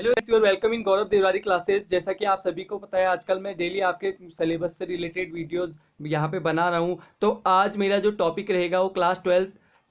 Hello you are welcome in Gaurav Devrari classes. जैसा कि आप सभी को पता है, आजकल मैं डेली आपके सिलेबस से रिलेटेड वीडियोस यहाँ पे बना रहा हूँ। तो आज मेरा जो टॉपिक रहेगा वो क्लास 12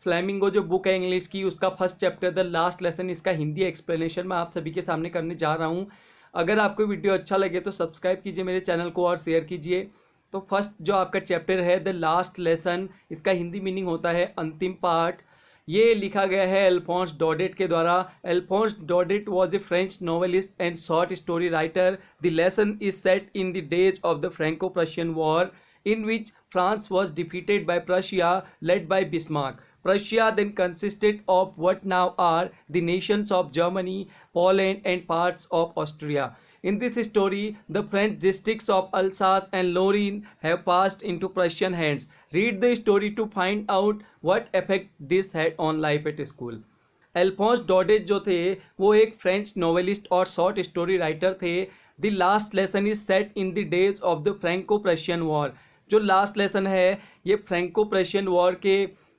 फ्लेमिंगो जो बुक है इंग्लिश की, उसका first chapter the last lesson, इसका हिंदी एक्सप्लेनेशन मैं आप सभी के सामने करने जा रहा हूँ। अगर आपको वीडियो अच्छा लगे तो सब्सक्राइब कीजिए मेरे चैनल को और शेयर कीजिए। तो फर्स्ट जो आपका चैप्टर है द लास्ट लेसन, इसका हिंदी मीनिंग होता है अंतिम पाठ। ये लिखा गया है अल्फोंस डॉडेट के द्वारा। Alphonse Daudet was a French novelist and short story writer. The lesson is set in the days of the Franco Prussian war in which France was defeated by Prussia led by Bismarck. Prussia then consisted of what now are the nations of Germany, Poland and parts of Austria. In this story, the French districts of Alsace and Lorraine have passed into Prussian hands. Read the story to find out what effect this had on life at school. Alphonse Daudet जो थे वो एक French novelist और short story writer थे। The last lesson is set in the days of the Franco Prussian war. जो last lesson है ये Franco Prussian war के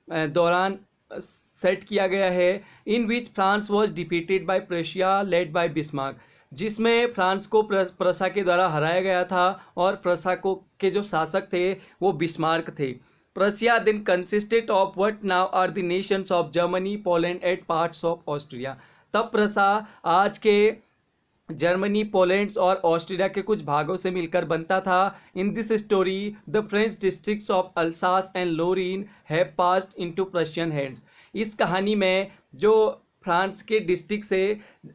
दौरान सेट किया गया है। In which France was defeated by Prussia led by Bismarck, जिसमें फ्रांस को प्रसा के द्वारा हराया गया था और प्रसा को के जो शासक थे वो बिस्मार्क थे। Prussia then consisted of what now are the nations of Germany, Poland and parts of Austria. तब प्रसा आज के जर्मनी, पोलैंड और ऑस्ट्रिया के कुछ भागों से मिलकर बनता था। In this story the French districts of Alsace and Lorraine have passed into Prussian hands. इस कहानी में जो फ्रांस के डिस्ट्रिक्ट से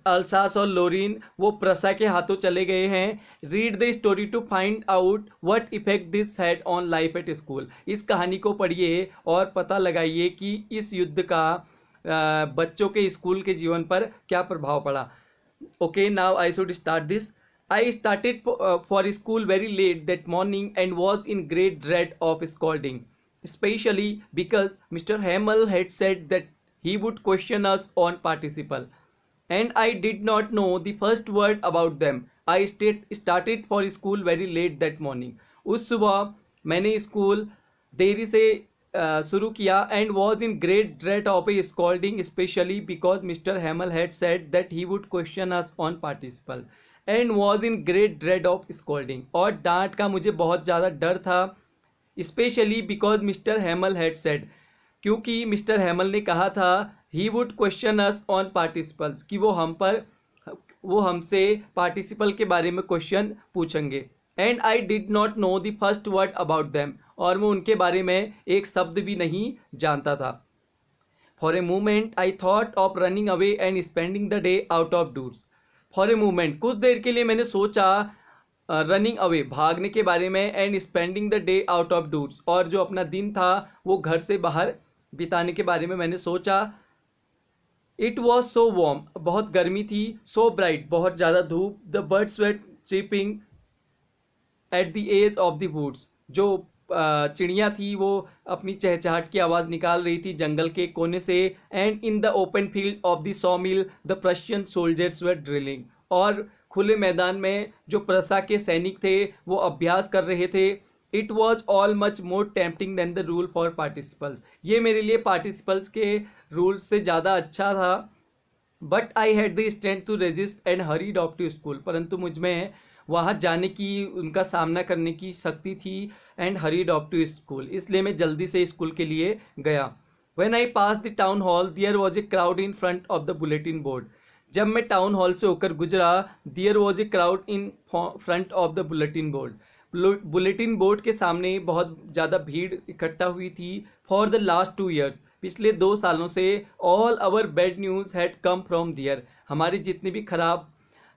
अल्सास और लोरीन वो प्रसा के हाथों चले गए हैं। Read the story to find out what effect this had on life at school. इस कहानी को पढ़िए और पता लगाइए कि इस युद्ध का बच्चों के स्कूल के जीवन पर क्या प्रभाव पड़ा। Okay, now I should start this. I started for school very late that morning and was in great dread of scolding, especially because Mr. Hamel had said that he would question us on participle, and I did not know the first word about them. I started for school very late that morning. उस सुबह मैंने school देरी से शुरू किया and was in great dread of A scolding specially because mister हैमल had said that he would question us on participle and was in great dread of scolding. और डांट का मुझे बहुत ज़्यादा डर था, specially because mister हैमल had said, क्योंकि mister हैमल ने कहा था he would question us on participles, कि वो हमसे पार्टिसिपल के बारे में क्वेश्चन पूछेंगे। And I did not know the first word about them, और मैं उनके बारे में एक शब्द भी नहीं जानता था। For a moment I thought of running away and spending the day out of doors. For a moment, कुछ देर के लिए मैंने सोचा रनिंग अवे भागने के बारे में, and spending the day out of doors, और जो अपना दिन था वो घर से बाहर बिताने के बारे में मैंने सोचा। इट वॉज सो वार्म, बहुत गर्मी थी, सो ब्राइट, बहुत ज़्यादा धूप, the birds were chirping at the edge of the woods, जो चिड़िया थी वो अपनी चहचहाट की आवाज़ निकाल रही थी जंगल के कोने से। And in the open field of the saw mill the Prussian soldiers were drilling, और खुले मैदान में जो प्रसा के सैनिक थे वो अभ्यास कर रहे थे। It was all much more tempting than the rule for participles, ये मेरे लिए पार्टिसिपल्स के रूल्स से ज़्यादा अच्छा था। But I had the strength to resist and hurried off to school, परंतु मुझ में वहाँ जाने की, उनका सामना करने की शक्ति थी। And hurried off to school, इसलिए मैं जल्दी से स्कूल के लिए गया। When I passed the town hall there was a crowd in front of the bulletin board. जब मैं टाउन हॉल से होकर गुजरा, there was a crowd in front of the bulletin board, bulletin board के सामने बहुत ज़्यादा भीड़ इकट्ठा हुई थी। फॉर द लास्ट 2 years, पिछले 2 सालों से all our bad news had come from there, हमारी जितनी भी खराब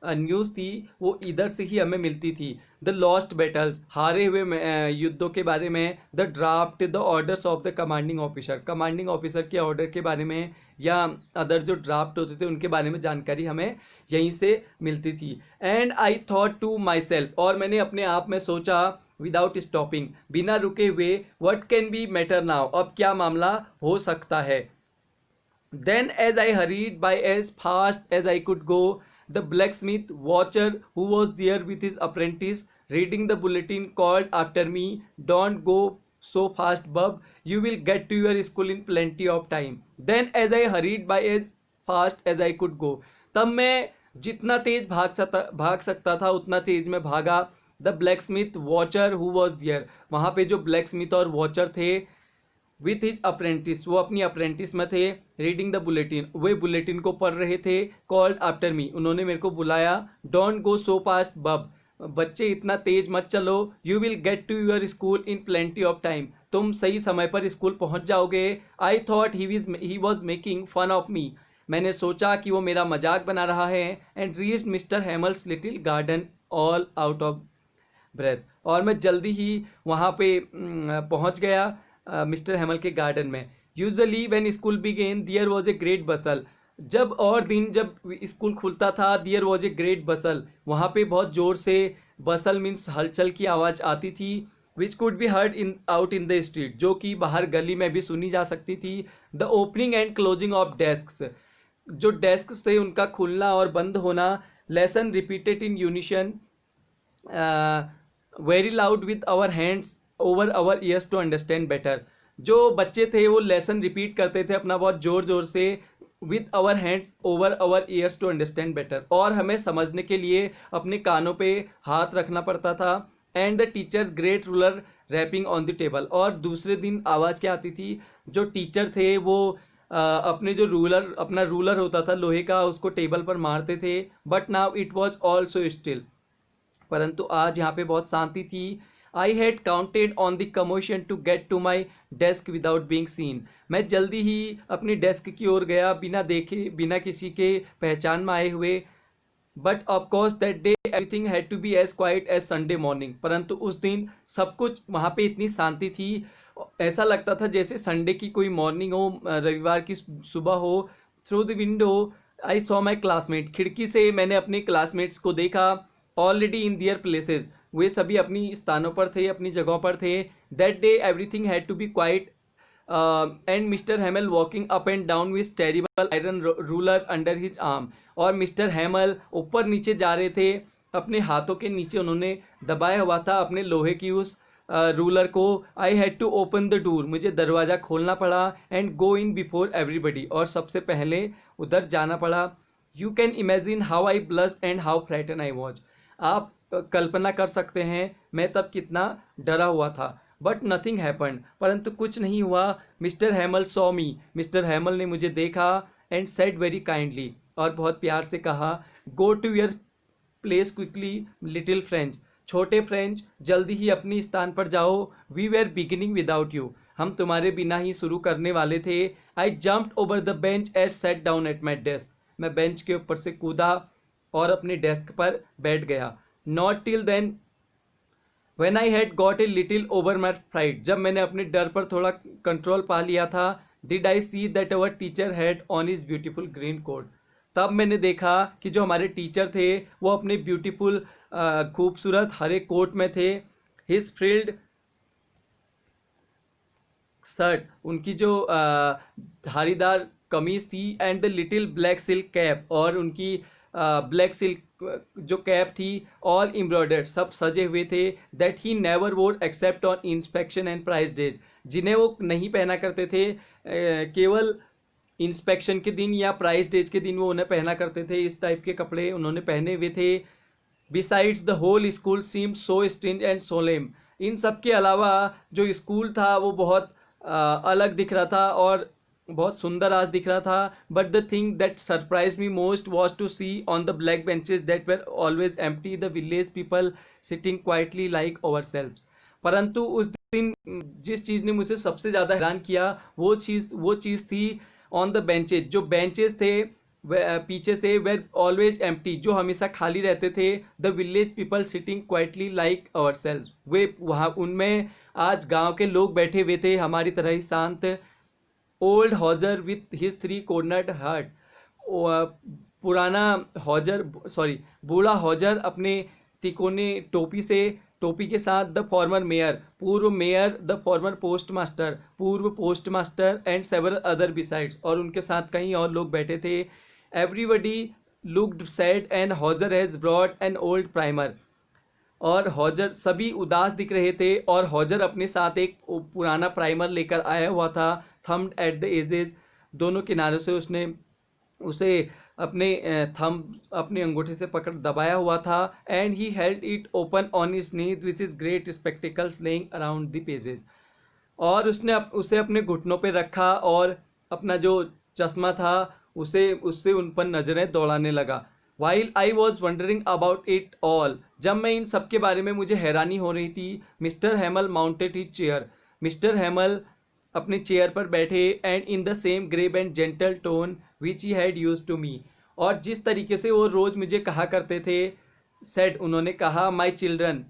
न्यूज़ थी वो इधर से ही हमें मिलती थी। द लॉस्ट बैटल्स, हारे हुए युद्धों के बारे में, the draft, the orders of the commanding officer, commanding officer के ऑर्डर के बारे में या अदर जो ड्राफ्ट होते थे उनके बारे में जानकारी हमें यहीं से मिलती थी। And I thought to myself, और मैंने अपने आप में सोचा विदाउट स्टॉपिंग, बिना रुके हुए, what can be matter now, अब क्या मामला हो सकता है। Then as I hurried by as fast as I could go, the blacksmith watcher who was there with his apprentice reading the bulletin called after me, don't go so fast bub, you will get to your school in plenty of time. Then as I hurried by as fast as I could go, तब मैं जितना तेज भाग सकता था उतना तेज मैं भागा। The blacksmith Wachter who was there, वहाँ पे जो ब्लैक स्मिथ और वॉचर थे विथ हिज अप्रेंटिस, वो अपनी अप्रेंटिस में थे। रीडिंग द बुलेटिन, वे बुलेटिन को पढ़ रहे थे। कॉल्ड आफ्टर मी, उन्होंने मेरे को बुलाया। डोंट गो सो फास्ट बब, बच्चे इतना तेज मत चलो। You will get to your school in plenty of time, तुम सही समय पर स्कूल पहुंच जाओगे। I thought he was making fun of me, मैंने सोचा कि वो मेरा मजाक बना रहा है। And reached mister Hamel's little garden all out of breath, और मैं जल्दी ही वहाँ पे पहुँच गया मिस्टर हेमल के गार्डन में। Usually when school began there was a great bustle, जब और दिन जब स्कूल खुलता था there was a great bustle, वहाँ पे बहुत ज़ोर से, बसल मीन्स हलचल की आवाज़ आती थी। Which could be heard in out in the street, जो कि बाहर गली में भी सुनी जा सकती थी। The opening and closing of desk, जो डेस्क थे उनका खुलना और बंद होना। Lesson repeated in unison very loud with our hands over our ears to understand better, जो बच्चे थे वो लेसन रिपीट करते थे अपना बहुत ज़ोर ज़ोर से। With our hands over our ears to understand better, और हमें समझने के लिए अपने कानों पे हाथ रखना पड़ता था। And the teacher's great ruler rapping on the table, और दूसरे दिन आवाज़ क्या आती थी, जो टीचर थे वो अपने जो अपना रूलर होता था लोहे का, उसको टेबल पर मारते थे। But now it was also still, परंतु आज यहाँ पे बहुत शांति थी। I had counted on the commotion to get to my desk without being seen, मैं जल्दी ही अपनी डेस्क की ओर गया बिना देखे, बिना किसी के पहचान में आए हुए। But of course that day everything had to be as quiet as Sunday morning, परंतु उस दिन सब कुछ वहाँ पे इतनी शांति थी, ऐसा लगता था जैसे संडे की कोई मॉर्निंग हो, रविवार की सुबह हो। Through the window I saw my classmate, खिड़की से मैंने अपने क्लासमेट्स को देखा। ऑलरेडी इन दियर प्लेसेस, वे सभी अपनी स्थानों पर थे, अपनी जगहों पर थे। That day everything had to be quiet and mister Hamel walking up and down with terrible iron ruler under his arm, और मिस्टर हैमल ऊपर नीचे जा रहे थे, अपने हाथों के नीचे उन्होंने दबाया हुआ था अपने लोहे की उस रूलर को। I had to open the door, मुझे दरवाज़ा खोलना पड़ा। And go in before everybody, और सबसे पहले उधर जाना पड़ा। You can imagine how I blushed and how frightened I was, आप कल्पना कर सकते हैं मैं तब कितना डरा हुआ था। बट नथिंग हैपन्ड, परंतु कुछ नहीं हुआ। मिस्टर हैमल सॉ मी, मिस्टर हैमल ने मुझे देखा। एंड सेड वेरी काइंडली, और बहुत प्यार से कहा, go to your place quickly little French, छोटे फ्रेंच जल्दी ही अपनी स्थान पर जाओ। We were beginning without you, हम तुम्हारे बिना ही शुरू करने वाले थे। I jumped over the bench as sat down at my desk, मैं बेंच के ऊपर से कूदा और अपने डेस्क पर बैठ गया। Not till then when I had got a little over my fright, जब मैंने अपने डर पर थोड़ा कंट्रोल पा लिया था। Did I see that our teacher had on his beautiful green coat, तब मैंने देखा कि जो हमारे टीचर थे वो अपने ब्यूटीफुल खूबसूरत हरे कोट में थे। हिज फ्रिल्ड शर्ट, उनकी जो धारीदार कमीज थी। And the little black silk cap, और उनकी ब्लैक सिल्क जो कैप थी, ऑल एम्ब्रॉयडर्ड, सब सजे हुए थे। दैट ही नेवर वोर except on inspection and price days, जिन्हें वो नहीं पहना करते थे, केवल इंस्पेक्शन के दिन या प्राइस डेज के दिन वो उन्हें पहना करते थे। इस टाइप के कपड़े उन्होंने पहने हुए थे। Besides the whole school seem so strange and solemn, इन सब के अलावा जो स्कूल था वो बहुत अलग दिख रहा था और बहुत सुंदर आज दिख रहा था। But the thing that surprise me most was to see on the black benches that were always empty the village people sitting quietly like ourselves, परंतु उस दिन जिस चीज़ ने मुझे सबसे ज़्यादा हैरान किया वो चीज़ थी ऑन द बेंचेज, जो बेंचेस थे पीछे से वेर ऑलवेज एम्प्टी, जो हमेशा खाली रहते थे। The village people sitting quietly like ourselves, वे वहाँ उनमें आज गांव के लोग बैठे हुए थे हमारी तरह ही शांत। Old Hauser with his 3 cornered hat, पुराना हॉजर बूढ़ा हॉजर अपने तिकोने टोपी के साथ। द फॉर्मर मेयर, पूर्व mayor. The former postmaster, पूर्व postmaster. And several other besides, और उनके साथ कई और लोग बैठे थे। Everybody looked sad and Hauser has brought an old primer, और हॉजर सभी उदास दिख रहे थे और हॉजर अपने साथ एक पुराना प्राइमर लेकर आया हुआ था। थम्ड एट द एजेस, दोनों किनारों से उसने उसे अपने थंब अपने अंगूठे से पकड़ दबाया हुआ था। And he held it open on his knee which is great spectacles laying around the pages. और उसने उसे अपने घुटनों पे रखा और अपना जो चश्मा था उसे उससे उन पर नज़रें दौड़ाने लगा। While I was wondering about it all, जब मैं इन सब के बारे में मुझे हैरानी हो रही थी, mister Hamel mounted his chair. Mister Hamel अपने चेयर पर बैठे and in the same grave and gentle tone which he had use to me. और जिस तरीके से वो रोज़ मुझे कहा करते थे, सेड उन्होंने कहा, माई चिल्ड्रन,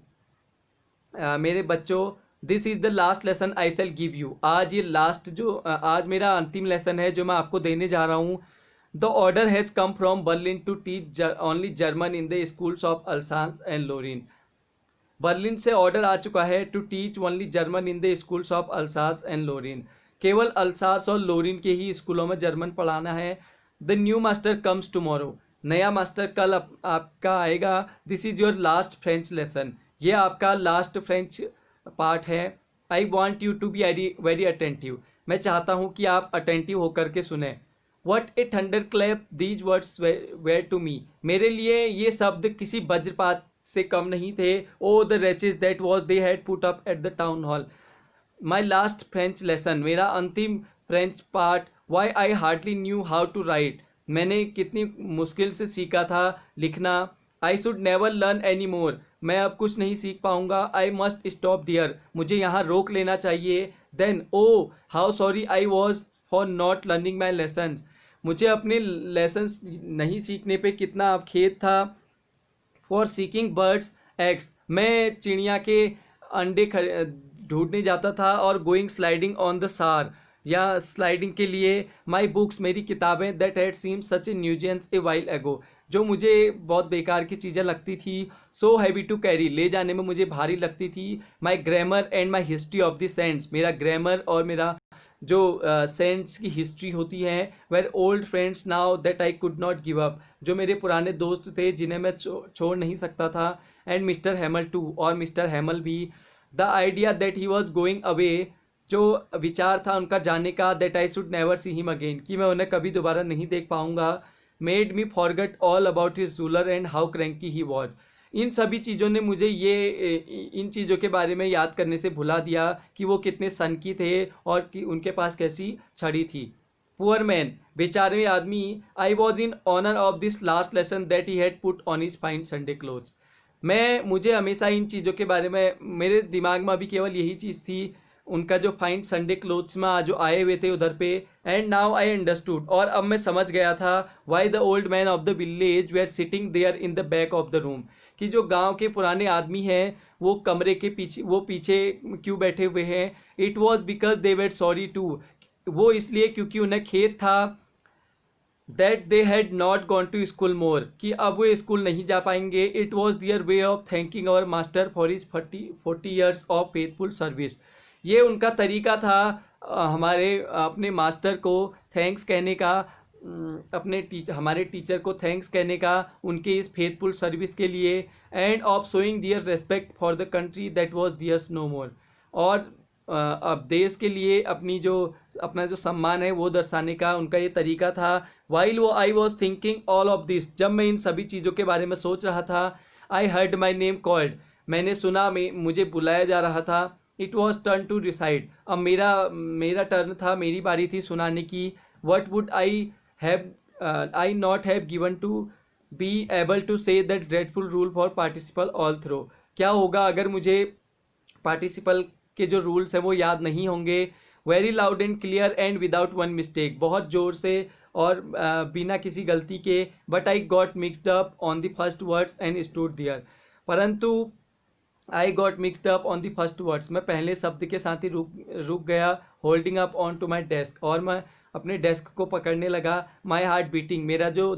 मेरे बच्चों, this is the last lesson I shall give you. आज ये लास्ट आज मेरा अंतिम लेसन है जो मैं आपको देने जा रहा हूँ। The order has come from Berlin to teach only German in the schools of Alsace and Lorraine. Berlin से ऑर्डर आ चुका है to teach only German in the schools of Alsace and Lorraine. केवल अल्सास और लोरिन के ही स्कूलों में German पढ़ाना है। The new master comes tomorrow, नया मास्टर कल आपका आएगा। This is your last French lesson, ये आपका लास्ट फ्रेंच पार्ट है। I want you to be very attentive, मैं चाहता हूँ कि आप अटेंटिव होकर के सुने। What a thunderclap these words were to me, मेरे लिए ये शब्द किसी वज्रपात से कम नहीं थे। Oh the wretches that was they had put up at the town hall. My last French lesson, मेरा अंतिम French part. Why I hardly knew how to write, मैंने कितनी मुश्किल से सीखा था लिखना। I should never learn any more, मैं अब कुछ नहीं सीख पाऊँगा। आई मस्ट स्टॉप डियर, मुझे यहाँ रोक लेना चाहिए। Then oh how sorry I was for not learning my lesson, मुझे अपने लेसन्स नहीं सीखने पे कितना खेद था। फॉर सीकिंग बर्ड्स एग्स, मैं चिड़िया के अंडे ढूंढने जाता था। और गोइंग स्लाइडिंग ऑन द सार, या स्लाइडिंग के लिए। माई बुक्स, मेरी किताबें, that had seem such a nuisance a while ago, जो मुझे बहुत बेकार की चीज़ें लगती थी। सो हैवी टू कैरी, ले जाने में मुझे भारी लगती थी। My grammar and my history of the saints, मेरा ग्रामर और मेरा जो सेंट्स की हिस्ट्री होती है। Were old friends now that I could not give up, जो मेरे पुराने दोस्त थे जिन्हें मैं छोड़ नहीं सकता था। एंड मिस्टर हैमल टू, और मिस्टर हैमल भी। The idea that he was going away, जो विचार था उनका जाने का, that I should never see him again, कि मैं उन्हें कभी दोबारा नहीं देख पाऊंगा। Made me forget all about his ruler and how cranky he was, इन सभी चीज़ों ने मुझे इन चीज़ों के बारे में याद करने से भुला दिया कि वो कितने सनकी थे और कि उनके पास कैसी छड़ी थी। पुअर मैन, बेचारे आदमी। I was in honour of this last lesson that he had put on his fine Sunday clothes, मुझे हमेशा इन चीज़ों के बारे में, मेरे दिमाग में अभी केवल यही चीज़ थी, उनका जो फाइन संडे क्लोथ्स में जो आए हुए थे उधर पे। एंड नाउ आई अंडरस्टूड, और अब मैं समझ गया था, why the old man of the village वे are sitting there in the back of the room, कि जो गांव के पुराने आदमी हैं वो कमरे के पीछे क्यों बैठे हुए हैं। It was because they were sorry too, वो इसलिए क्योंकि उन्हें खेद था। That they had not gone to school more, कि अब वो स्कूल नहीं जा पाएंगे। It was their way of thanking our master for his 40 years of faithful service, ये उनका तरीका था हमारे अपने मास्टर को थैंक्स कहने का, हमारे टीचर को थैंक्स कहने का उनके इस फेथफुल सर्विस के लिए। And of showing their respect for the country that was theirs no more, और अब देश के लिए अपना जो सम्मान है वो दर्शाने का उनका ये तरीका था। वाइल वो I was thinking all of this, जब मैं इन सभी चीज़ों के बारे में सोच रहा था, I heard my name called, मैंने सुना मुझे बुलाया जा रहा था। It was turn to recite, अब मेरा टर्न था, मेरी बारी थी सुनाने की। What would I not have given to be able to say that dreadful rule for participle all through, क्या होगा अगर मुझे पार्टिसिपल के जो रूल्स हैं वो याद नहीं होंगे। Very loud and clear and without one mistake, बहुत ज़ोर से और बिना किसी गलती के। But I got mixed up on the first words and stood there, परंतु I got mixed up on the first words, मैं पहले शब्द के साथ ही रुक गया। Holding up on to my desk, और मैं अपने डेस्क को पकड़ने लगा। माई हार्ट बीटिंग, मेरा जो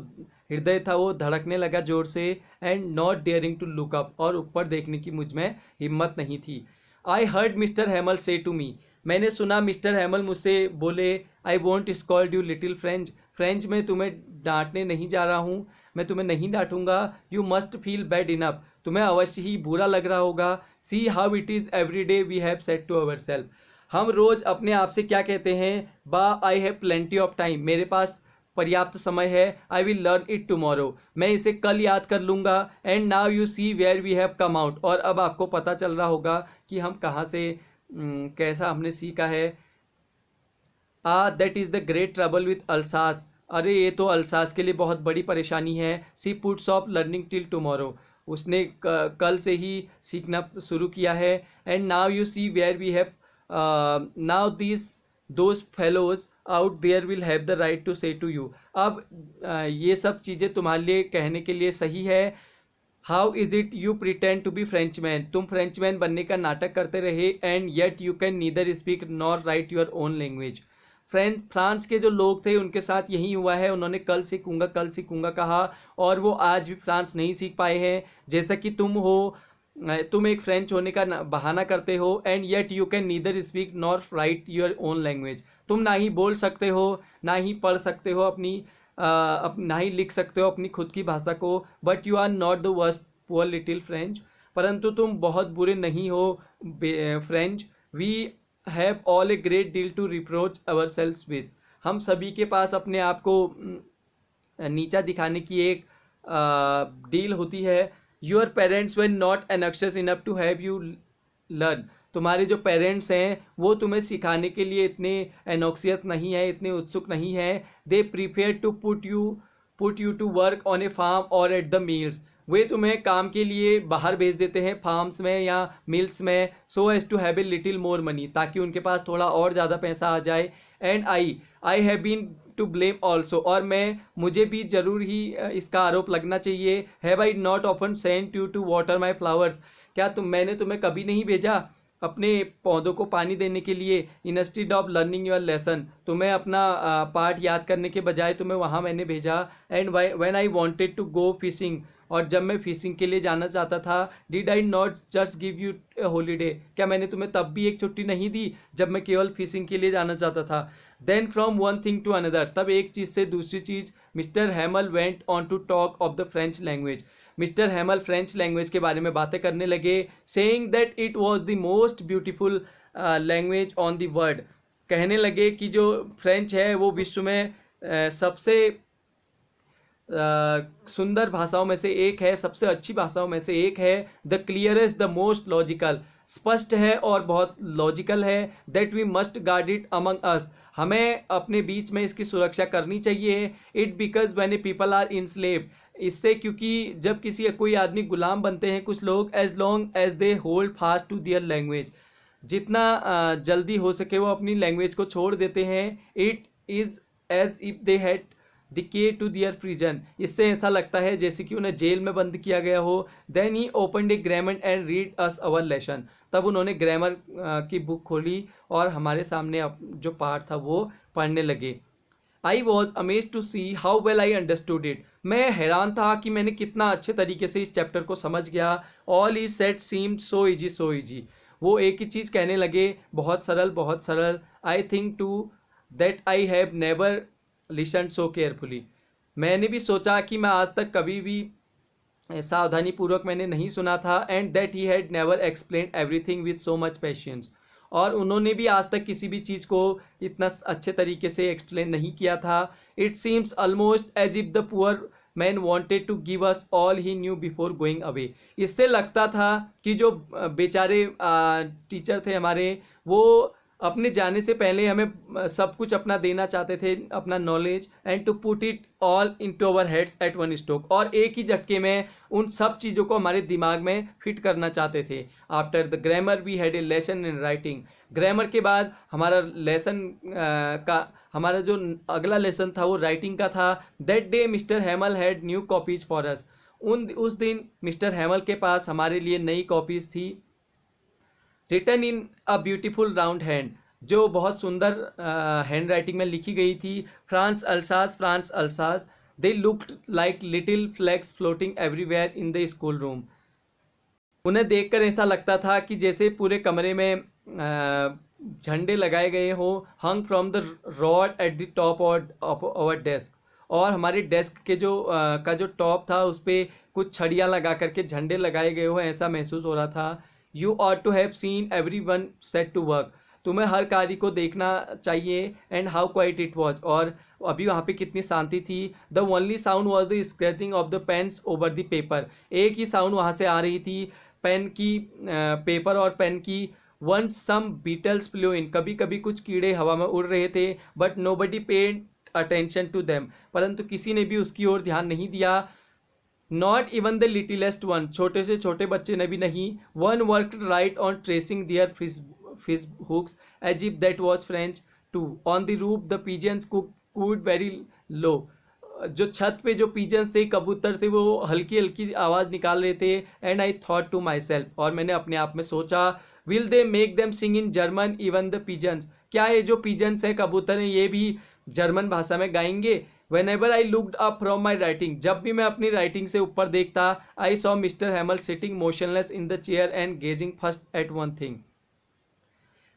हृदय था वो धड़कने लगा ज़ोर से। And not daring to look up, और ऊपर देखने की मुझ में हिम्मत नहीं थी। आई हर्ड मिस्टर हैमल से टू मी, मैंने सुना मिस्टर हैमल मुझसे बोले, I want scold you little French, French में तुम्हें डांटने नहीं जा रहा हूँ, मैं तुम्हें नहीं डांटूंगा। You must feel bad enough, तुम्हें अवश्य ही बुरा लग रहा होगा। See how it is every day we have said to our self, हम रोज़ अपने आप से क्या कहते हैं, bah I have plenty of time, मेरे पास पर्याप्त समय है। I will learn it tomorrow, मैं इसे कल याद कर लूँगा। And now you see where we have come out, और अब आपको पता चल रहा होगा कि हम कहाँ से कैसा हमने सीखा है। That is the great trouble with Alsace, अरे ये तो अल्सास के लिए बहुत बड़ी परेशानी है। She puts off learning till tomorrow, उसने कल से ही सीखना शुरू किया है। And now you see where we have, now this those fellows out there will have the right to say to you, अब ये सब चीज़ें तुम्हारे लिए कहने के लिए सही है। How is it you pretend to be Frenchman, तुम फ्रेंचमैन बनने का नाटक करते रहे। And yet you can neither speak nor write your own language, France के जो लोग थे उनके साथ यही हुआ है, उन्होंने कल सीखूंगा कहा, और वो आज भी फ्रांस नहीं सीख पाए हैं। जैसा कि तुम हो, तुम एक फ्रेंच होने का बहाना करते हो। And yet you can neither speak nor write your own language, तुम ना ही बोल सकते हो, ना ही पढ़ सकते हो ना ही लिख सकते हो अपनी खुद की भाषा को। But you are not the worst poor little French, परंतु तुम बहुत बुरे नहीं हो French. We have all a great deal to reproach ourselves with, हम सभी के पास अपने आप को नीचा दिखाने की एक डील होती है। Your parents were not anxious enough to have you learn, तुम्हारे जो पेरेंट्स हैं वो तुम्हें सिखाने के लिए इतने एनॉक्सियस नहीं है, इतने उत्सुक नहीं है। They prefer to put you to work on a farm और एट द मील्स, वे तुम्हें काम के लिए बाहर भेज देते हैं फार्म्स में या मिल्स में, so as to have a little more money, ताकि उनके पास थोड़ा और ज़्यादा पैसा आ जाए। And I have been to blame also, और मुझे भी ज़रूर ही इसका आरोप लगना चाहिए। Have I not often sent you to water my flowers, क्या मैंने तुम्हें कभी नहीं भेजा अपने पौधों को पानी देने के लिए। Instead of learning your lesson, तुम्हें अपना पाठ याद करने के बजाय तुम्हें वहाँ मैंने भेजा। And when I wanted to go fishing, और जब मैं फिशिंग के लिए जाना चाहता था, did I not just give you a holiday, क्या मैंने तुम्हें तब भी एक छुट्टी नहीं दी जब मैं केवल फिशिंग के लिए जाना चाहता था। Then from one thing to another, तब एक चीज़ से दूसरी चीज़, mister Hamel went on to talk of the French language, mister Hamel French language के बारे में बातें करने लगे। Saying that it was the most beautiful language on the world, कहने लगे कि जो फ्रेंच है वो विश्व में सबसे सुंदर भाषाओं में से एक है, सबसे अच्छी भाषाओं में से एक है। The clearest, the most logical, स्पष्ट है और बहुत लॉजिकल है। That we must guard it among us, हमें अपने बीच में इसकी सुरक्षा करनी चाहिए। It because when a people are enslaved, इससे क्योंकि जब कोई आदमी गुलाम बनते हैं कुछ लोग, as long as they hold fast to their language, जितना जल्दी हो सके वो अपनी लैंग्वेज को छोड़ देते हैं। It is as if they had the key to their prison, इससे ऐसा लगता है जैसे कि उन्हें जेल में बंद किया गया हो। Then he opened a grammar and read us our lesson, तब उन्होंने ग्रामर की बुक खोली और हमारे सामने जो पाठ था वो पढ़ने लगे। I was amazed to see how well I understood it, मैं हैरान था कि मैंने कितना अच्छे तरीके से इस चैप्टर को समझ गया। All is set seemed so easy so easy, वो एक ही चीज़ कहने लगे, बहुत सरल बहुत सरल। I think too that I have never listen so carefully, मैंने भी सोचा कि मैं आज तक कभी भी सावधानीपूर्वक मैंने नहीं सुना था। And that he had never explain everything with so much patience, और उन्होंने भी आज तक किसी भी चीज़ को इतना अच्छे तरीके से एक्सप्लेन नहीं किया था। It seems almost as if the poor man wanted to give us all he knew before going away, इससे लगता था कि जो बेचारे टीचर थे हमारे, वो अपने जाने से पहले हमें सब कुछ अपना देना चाहते थे, अपना knowledge, and to put it all into our heads at one stroke, और एक ही झटके में उन सब चीज़ों को हमारे दिमाग में फिट करना चाहते थे। After the grammar we had a lesson in writing, grammar के बाद हमारा लेसन हमारा जो अगला लेसन था वो राइटिंग का था। That day mister हैमल had new copies for us, उस दिन मिस्टर हैमल के पास हमारे लिए नई कॉपीज़ थी। Written in a beautiful round hand, जो बहुत सुंदर हैंड राइटिंग में लिखी गई थी। France Alsace, they looked like little flags floating everywhere in the school room, उन्हें देखकर ऐसा लगता था कि जैसे पूरे कमरे में झंडे लगाए गए हो। Hung from the rod at the top of our desk, और हमारे डेस्क के का जो टॉप था उस पर कुछ छड़ियाँ लगा करके झंडे लगाए गए हो, ऐसा महसूस हो रहा था। You ought to have seen every one set to work, तुम्हें हर कार्य को देखना चाहिए। And how quiet it was, और अभी वहाँ पे कितनी शांति थी। The only sound was the scratching of the pens over the paper, एक ही साउंड वहाँ से आ रही थी, पेन की, पेपर और पेन की। Once some beetles flew in, कभी कभी कुछ कीड़े हवा में उड़ रहे थे। But nobody paid attention to them, परंतु किसी ने भी उसकी ओर ध्यान नहीं दिया। Not even the littlest one, छोटे से छोटे बच्चे ने भी नहीं। One work right on tracing their fish hooks as if that was French too. On the roof the pigeons cooed very low, जो छत पे जो पिजन्स थे, कबूतर थे, वो हल्की हल्की आवाज़ निकाल रहे थे। And I thought to myself, और मैंने अपने आप में सोचा, will they make them sing in German even the pigeons, क्या ये जो पिजन्स हैं, कबूतर हैं, ये भी जर्मन भाषा में गाएंगे। Whenever I looked up from my writing, जब भी मैं अपनी राइटिंग से ऊपर देखता, I saw mister Hamel sitting motionless in the chair and gazing first at one thing.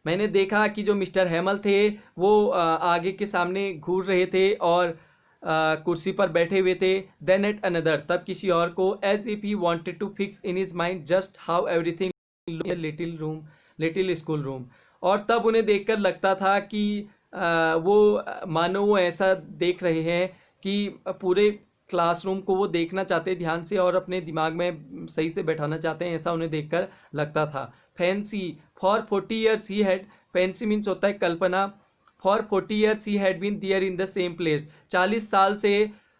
मैंने देखा कि जो मिस्टर हैमल थे वो आगे के सामने घूर रहे थे और कुर्सी पर बैठे हुए थे। देन एट अनदर, तब किसी और को, as if he wanted to fix in his mind just how everything little room, little school room. और तब उन्हें देखकर लगता था कि वो मानो वो ऐसा देख रहे हैं कि पूरे क्लासरूम को वो देखना चाहते हैं ध्यान से और अपने दिमाग में सही से बैठाना चाहते हैं, ऐसा उन्हें देखकर लगता था। Fancy for 40 years he had, fancy means होता है कल्पना। For 40 years he had been there in the same place, 40 साल से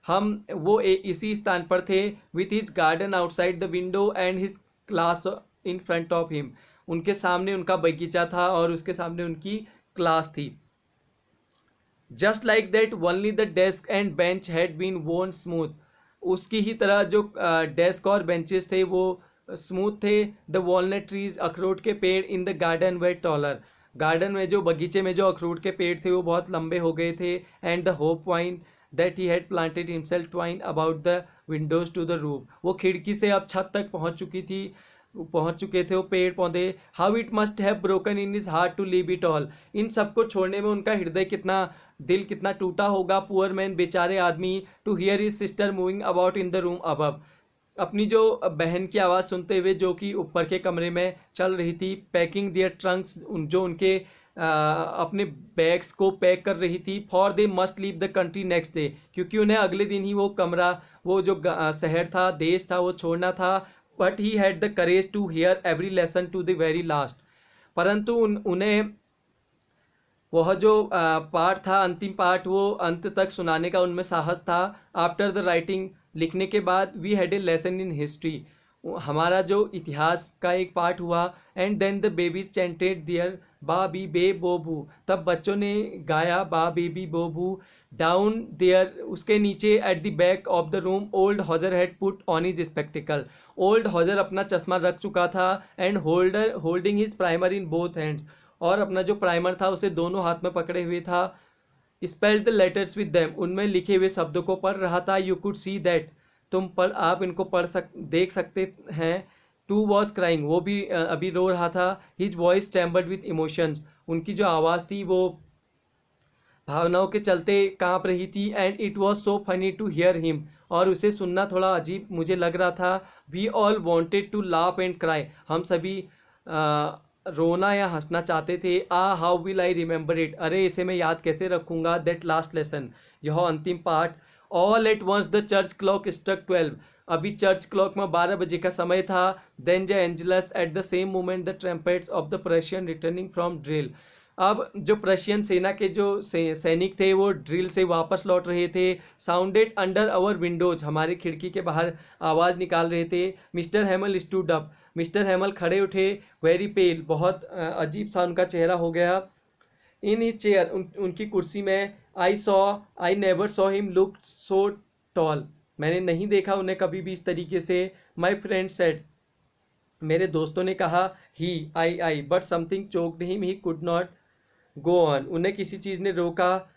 वो इसी स्थान पर थे। With his garden outside the window and his class in front of him, उनके सामने उनका बगीचा था और उसके सामने उनकी क्लास थी। Just like that only the desk and bench had been worn smooth, उसकी ही तरह जो डेस्क और बेंचेस थे वो स्मूथ थे। द वॉलनट ट्रीज, अखरोट के पेड़, in the garden way taller, garden में जो बगीचे में जो अखरोट के पेड़ थे वो बहुत लंबे हो गए थे। And the hop vine that he had planted himself twine about the windows to the roof, वो खिड़की से अब छत तक पहुंच चुके थे वो पेड़ पौधे। How it must have broken in his heart to leave it all, इन सबको छोड़ने में उनका हृदय कितना, दिल कितना टूटा होगा। पुअर मैन, बेचारे आदमी। To hear his sister moving about in the room above, अपनी जो बहन की आवाज़ सुनते हुए जो कि ऊपर के कमरे में चल रही थी। पैकिंग देयर ट्रंक्स, जो उनके अपने बैग्स को पैक कर रही थी। For they must leave the country next day, क्योंकि उन्हें अगले दिन ही वो कमरा, वो जो शहर था, देश था, वो छोड़ना था। But he had the courage to hear every lesson to the very last, परंतु उन्हें वह जो पार्ट था, अंतिम पार्ट, वो अंत तक सुनाने का उनमें साहस था। आफ्टर द राइटिंग, लिखने के बाद, we had a lesson in history, हमारा जो इतिहास का एक पार्ट हुआ। And then the baby chanted their ba be बे बो बू, तब बच्चों ने गाया बा बेबी बो बू। डाउन देयर, उसके नीचे, at the back of the room, old Hauser had put on his spectacle, old Hauser अपना चश्मा रख चुका था। And holding his primer in both hands, और अपना जो प्राइमर था उसे दोनों हाथ में पकड़े हुए था। Spelled the letters with them, उनमें लिखे हुए शब्दों को पढ़ रहा था। यू कुड सी दैट, आप इनको देख सकते हैं। टू वॉज क्राइंग, वो भी अभी रो रहा था। His voice trembled with emotions, उनकी जो आवाज़ थी वो भावनाओं के चलते कांप रही थी। And it was so funny to hear him, और उसे सुनना थोड़ा अजीब मुझे लग रहा था। We all wanted to laugh and cry, हम सभी रोना या हंसना चाहते थे। How will I remember it, अरे इसे मैं याद कैसे रखूँगा। दैट लास्ट लेसन, यह अंतिम पाठ। All at once the church clock struck 12, अभी चर्च क्लॉक में 12 बजे का समय था। Then the Angelus, at the same moment the trumpets of the Prussian returning from drill, अब जो प्रशियन सेना के जो सैनिक थे वो ड्रिल से वापस लौट रहे थे। साउंडेड अंडर आवर विंडोज, हमारी खिड़की के बाहर आवाज़ निकाल रहे थे। मिस्टर हैमल स्टूड अप, मिस्टर हैमल खड़े उठे। वेरी पेल, बहुत अजीब सा उनका चेहरा हो गया। इन ही चेयर, उनकी कुर्सी में। I never saw him look so tall, मैंने नहीं देखा उन्हें कभी भी इस तरीके से। माई फ्रेंड सेड, मेरे दोस्तों ने कहा। He, I, but something choked him, he could not go on, उन्हें किसी चीज़ ने रोका।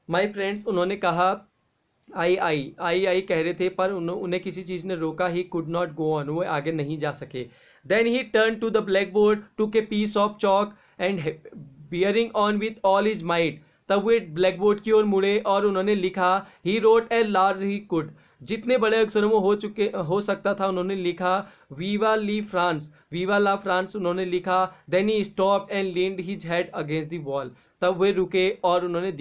माई फ्रेंड्स, उन्होंने कहा। आई कह रहे थे, पर उन्हें किसी चीज़ ने रोका। He could not go on, वो आगे नहीं जा सके। Then he turn to the blackboard, took a piece of chalk and bearing on with all his might, तब वे ब्लैक बोर्ड की ओर मुड़े और उन्होंने लिखा। He wrote a large he could, जितने बड़े अक्षरों में हो सकता था उन्होंने लिखा वीवा ला फ्रांस उन्होंने लिखा। Then he stop and leaned his head against the wall, तब वे रुके और उन्होंने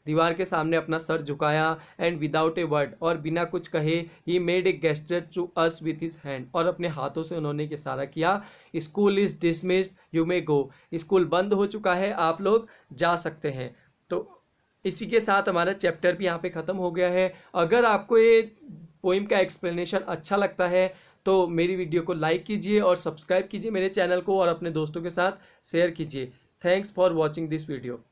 दीवार के सामने अपना सर झुकाया। एंड विदाउट ए वर्ड, और बिना कुछ कहे, he made a gesture to us with his hand, और अपने हाथों से उन्होंने एक इशारा किया, school is dismissed, you may go, school बंद हो चुका है, आप लोग जा सकते हैं। तो इसी के साथ हमारा चैप्टर भी यहाँ पे ख़त्म हो गया है। अगर आपको ये पोइम का एक्सप्लेनेशन अच्छा लगता है तो मेरी वीडियो को लाइक कीजिए और सब्सक्राइब कीजिए मेरे चैनल को, और अपने दोस्तों के साथ शेयर कीजिए। Thanks for watching this video.